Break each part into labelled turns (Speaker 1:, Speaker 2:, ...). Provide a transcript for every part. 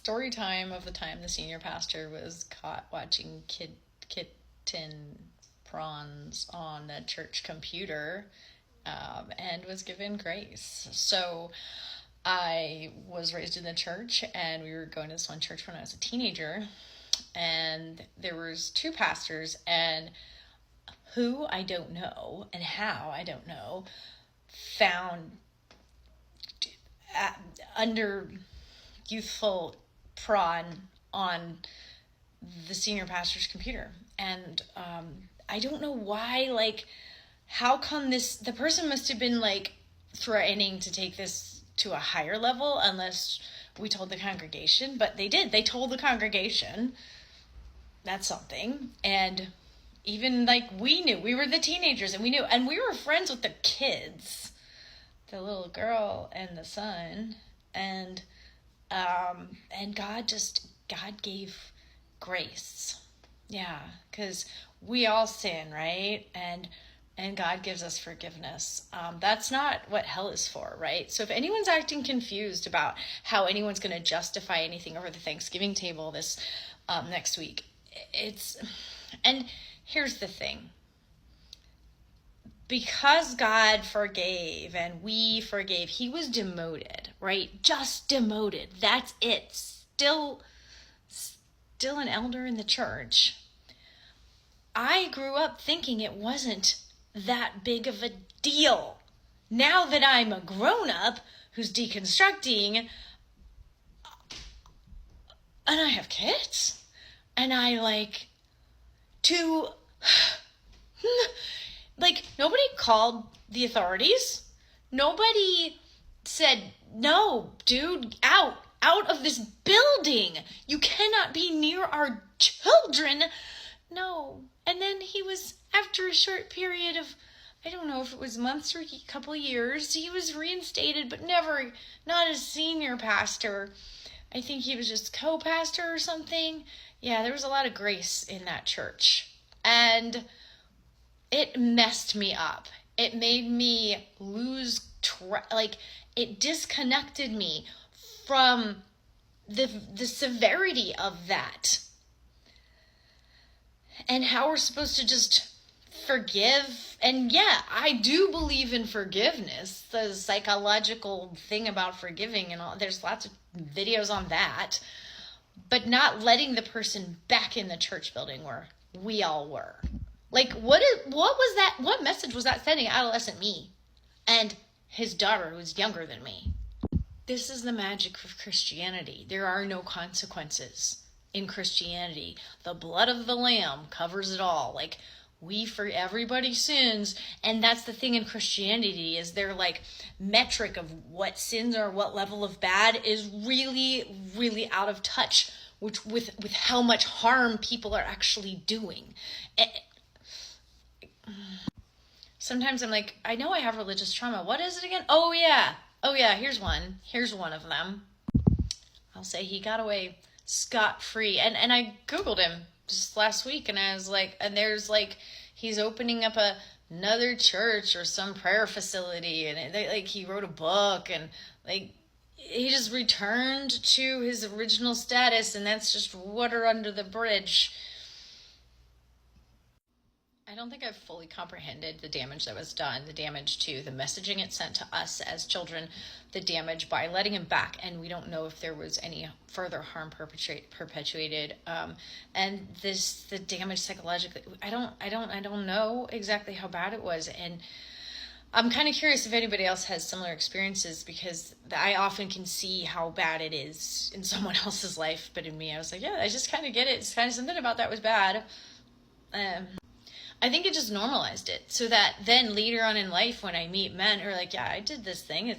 Speaker 1: story time of the time the senior pastor was caught watching kitten prawns on the church computer, and was given grace. So I was raised in the church, and we were going to this one church when I was a teenager, and there was two pastors, and who I don't know and how I don't know found under youthful prawn on the senior pastor's computer. And I don't know why, like, how come the person must have been like threatening to take this to a higher level unless we told the congregation, but they did. They told the congregation. That's something. And even like we knew, we were the teenagers and we knew, and we were friends with the kids, the little girl and the son, and God gave grace. Yeah, because we all sin, right? And God gives us forgiveness. That's not what hell is for, right? So if anyone's acting confused about how anyone's going to justify anything over the Thanksgiving table this next week, and here's the thing. Because God forgave and we forgave, he was demoted, right? Just demoted. That's it. Still an elder in the church. I grew up thinking it wasn't that big of a deal. Now that I'm a grown-up who's deconstructing, and I have kids, and I like to... Like, nobody called the authorities. Nobody said, no, dude, out of this building. You cannot be near our children. No. And then he was, after a short period of, I don't know if it was months or a couple of years, he was reinstated, but not as senior pastor. I think he was just co-pastor or something. Yeah, there was a lot of grace in that church. And it messed me up. It made me lose it disconnected me from the severity of that. And how we're supposed to just forgive. And yeah, I do believe in forgiveness. The psychological thing about forgiving and all, there's lots of videos on that. But not letting the person back in the church building where we all were. Like, what was that? What message was that sending adolescent me and his daughter who was younger than me? This is the magic of Christianity. There are no consequences in Christianity. The blood of the Lamb covers it all. Like, everybody sins. And that's the thing in Christianity, is their like metric of what sins are, what level of bad is really, really out of touch with how much harm people are actually doing. Sometimes I'm like, I know I have religious trauma. What is it again? Oh yeah, here's one of them. I'll say he got away scot-free. And I Googled him just last week, and I was like, and there's like, he's opening up another church or some prayer facility, and he wrote a book, and like, he just returned to his original status, and that's just water under the bridge. I don't think I've fully comprehended the damage that was done, the damage to the messaging it sent to us as children, the damage by letting him back, and we don't know if there was any further harm perpetuated, and the damage psychologically. I don't know exactly how bad it was, and I'm kind of curious if anybody else has similar experiences, because I often can see how bad it is in someone else's life, but in me, I was like, yeah, I just kind of get it. It's kind of something about that was bad. I think it just normalized it, so that then later on in life, when I meet men who are like, yeah, I did this thing, I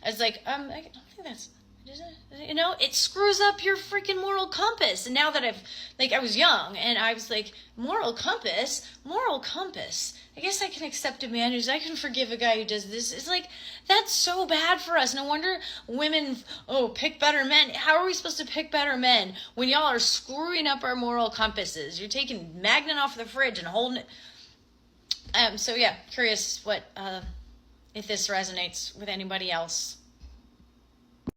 Speaker 1: was like, I don't think that's, it screws up your freaking moral compass. And now that I was young, and I was like, moral compass, I guess I can accept a man I can forgive a guy who does this. It's like, that's so bad for us. No wonder women, pick better men. How are we supposed to pick better men when y'all are screwing up our moral compasses? You're taking Magnet off the fridge and holding it. So yeah, curious what, if this resonates with anybody else.